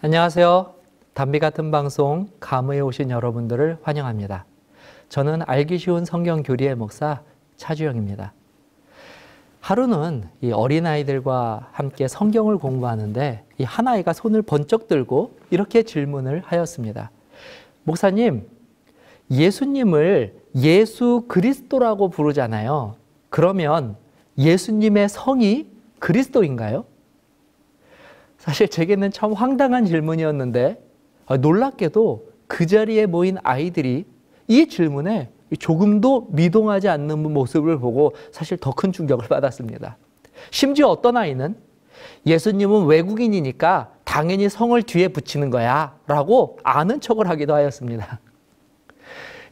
안녕하세요. 담비 같은 방송 감회에 오신 여러분들을 환영합니다. 저는 알기 쉬운 성경 교리의 목사 차주영입니다. 하루는 이 어린아이들과 함께 성경을 공부하는데 이 한 아이가 손을 번쩍 들고 이렇게 질문을 하였습니다. 목사님, 예수님을 예수 그리스도라고 부르잖아요. 그러면 예수님의 성이 그리스도인가요? 사실 제게는 참 황당한 질문이었는데 놀랍게도 그 자리에 모인 아이들이 이 질문에 조금도 미동하지 않는 모습을 보고 사실 더 큰 충격을 받았습니다. 심지어 어떤 아이는 예수님은 외국인이니까 당연히 성을 뒤에 붙이는 거야 라고 아는 척을 하기도 하였습니다.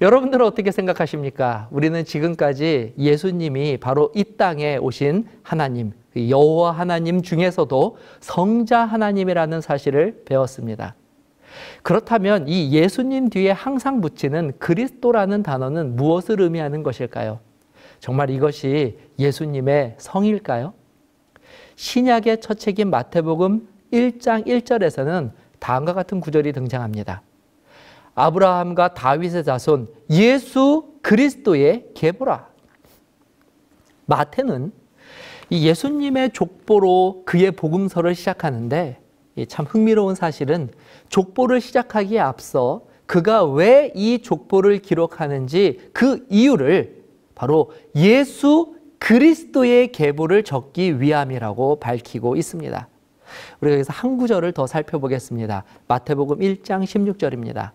여러분들은 어떻게 생각하십니까? 우리는 지금까지 예수님이 바로 이 땅에 오신 하나님, 여호와 하나님 중에서도 성자 하나님이라는 사실을 배웠습니다. 그렇다면 이 예수님 뒤에 항상 붙이는 그리스도라는 단어는 무엇을 의미하는 것일까요? 정말 이것이 예수님의 성일까요? 신약의 첫 책인 마태복음 1장 1절에서는 다음과 같은 구절이 등장합니다. 아브라함과 다윗의 자손 예수 그리스도의 계보라. 마태는 이 예수님의 족보로 그의 복음서를 시작하는데 참 흥미로운 사실은 족보를 시작하기에 앞서 그가 왜 이 족보를 기록하는지 그 이유를 바로 예수 그리스도의 계보를 적기 위함이라고 밝히고 있습니다. 우리가 여기서 한 구절을 더 살펴보겠습니다. 마태복음 1장 16절입니다.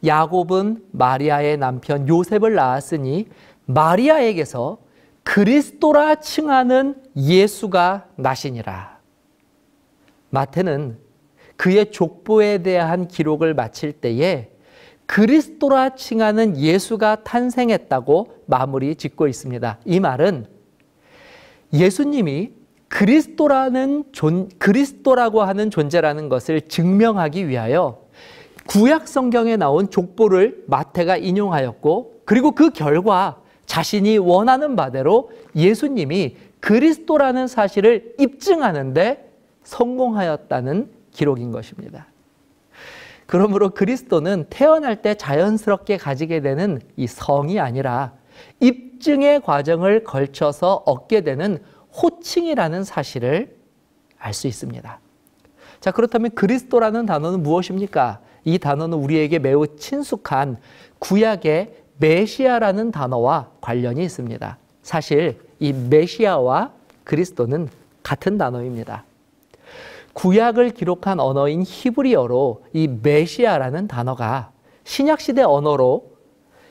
야곱은 마리아의 남편 요셉을 낳았으니 마리아에게서 그리스도라 칭하는 예수가 나시니라. 마태는 그의 족보에 대한 기록을 마칠 때에 그리스도라 칭하는 예수가 탄생했다고 마무리 짓고 있습니다. 이 말은 예수님이 그리스도라고 하는 존재라는 것을 증명하기 위하여 구약 성경에 나온 족보를 마태가 인용하였고, 그리고 그 결과 자신이 원하는 바대로 예수님이 그리스도라는 사실을 입증하는데 성공하였다는 기록인 것입니다. 그러므로 그리스도는 태어날 때 자연스럽게 가지게 되는 이 성이 아니라 입증의 과정을 걸쳐서 얻게 되는 호칭이라는 사실을 알 수 있습니다. 자, 그렇다면 그리스도라는 단어는 무엇입니까? 이 단어는 우리에게 매우 친숙한 구약의 메시아라는 단어와 관련이 있습니다. 사실 이 메시아와 그리스도는 같은 단어입니다. 구약을 기록한 언어인 히브리어로 이 메시아라는 단어가 신약시대 언어로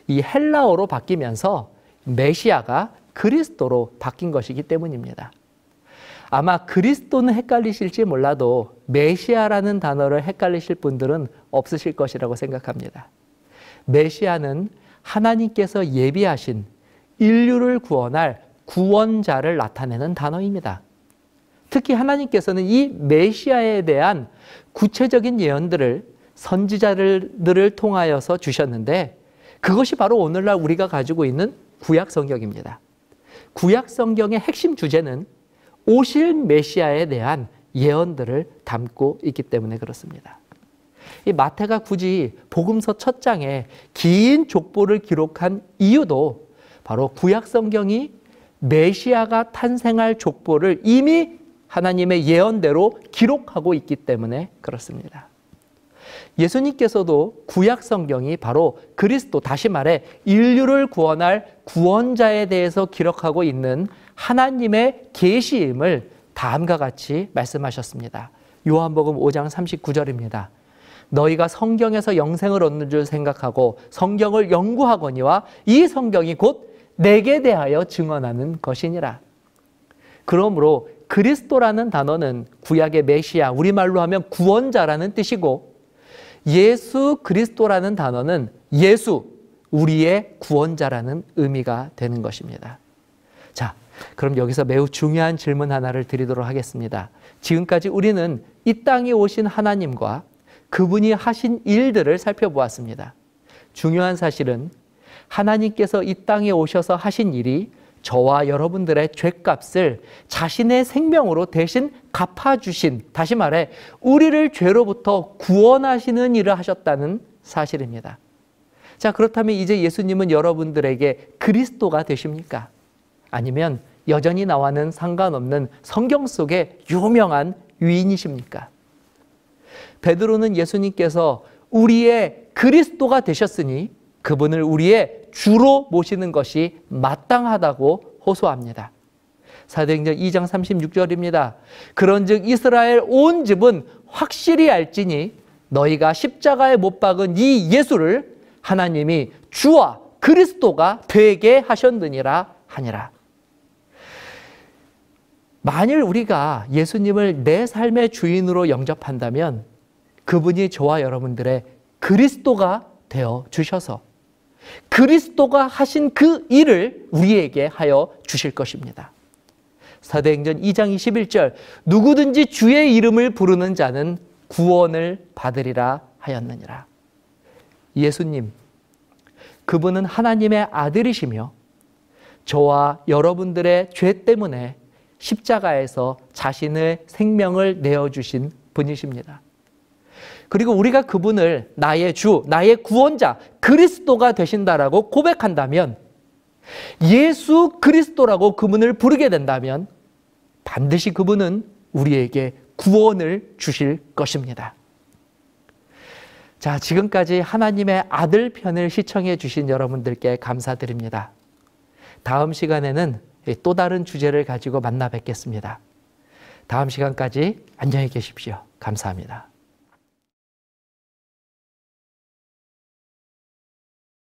이 헬라어로 바뀌면서 메시아가 그리스도로 바뀐 것이기 때문입니다. 아마 그리스도는 헷갈리실지 몰라도 메시아라는 단어를 헷갈리실 분들은 없으실 것이라고 생각합니다. 메시아는 하나님께서 예비하신 인류를 구원할 구원자를 나타내는 단어입니다. 특히 하나님께서는 이 메시아에 대한 구체적인 예언들을 선지자들을 통하여서 주셨는데 그것이 바로 오늘날 우리가 가지고 있는 구약 성경입니다. 구약 성경의 핵심 주제는 오실 메시아에 대한 예언들을 담고 있기 때문에 그렇습니다. 이 마태가 굳이 복음서 첫 장에 긴 족보를 기록한 이유도 바로 구약 성경이 메시아가 탄생할 족보를 이미 하나님의 예언대로 기록하고 있기 때문에 그렇습니다. 예수님께서도 구약 성경이 바로 그리스도, 다시 말해 인류를 구원할 구원자에 대해서 기록하고 있는 하나님의 계시임을 다음과 같이 말씀하셨습니다. 요한복음 5장 39절입니다. 너희가 성경에서 영생을 얻는 줄 생각하고 성경을 연구하거니와 이 성경이 곧 내게 대하여 증언하는 것이니라. 그러므로 그리스도라는 단어는 구약의 메시아, 우리말로 하면 구원자라는 뜻이고, 예수 그리스도라는 단어는 예수, 우리의 구원자라는 의미가 되는 것입니다. 자, 그럼 여기서 매우 중요한 질문 하나를 드리도록 하겠습니다. 지금까지 우리는 이 땅에 오신 하나님과 그분이 하신 일들을 살펴보았습니다. 중요한 사실은 하나님께서 이 땅에 오셔서 하신 일이 저와 여러분들의 죄값을 자신의 생명으로 대신 갚아주신, 다시 말해 우리를 죄로부터 구원하시는 일을 하셨다는 사실입니다. 자, 그렇다면 이제 예수님은 여러분들에게 그리스도가 되십니까? 아니면 여전히 나와는 상관없는 성경 속의 유명한 위인이십니까? 베드로는 예수님께서 우리의 그리스도가 되셨으니 그분을 우리의 주로 모시는 것이 마땅하다고 호소합니다. 사도행전 2장 36절입니다. 그런즉 이스라엘 온 집은 확실히 알지니 너희가 십자가에 못 박은 이 예수를 하나님이 주와 그리스도가 되게 하셨느니라 하니라. 만일 우리가 예수님을 내 삶의 주인으로 영접한다면 그분이 저와 여러분들의 그리스도가 되어 주셔서 그리스도가 하신 그 일을 우리에게 하여 주실 것입니다. 사도행전 2장 21절 누구든지 주의 이름을 부르는 자는 구원을 받으리라 하였느니라. 예수님, 그분은 하나님의 아들이시며 저와 여러분들의 죄 때문에 십자가에서 자신의 생명을 내어주신 분이십니다. 그리고 우리가 그분을 나의 주, 나의 구원자, 그리스도가 되신다라고 고백한다면, 예수 그리스도라고 그분을 부르게 된다면 반드시 그분은 우리에게 구원을 주실 것입니다. 자, 지금까지 하나님의 아들 편을 시청해 주신 여러분들께 감사드립니다. 다음 시간에는 또 다른 주제를 가지고 만나 뵙겠습니다. 다음 시간까지 안녕히 계십시오. 감사합니다.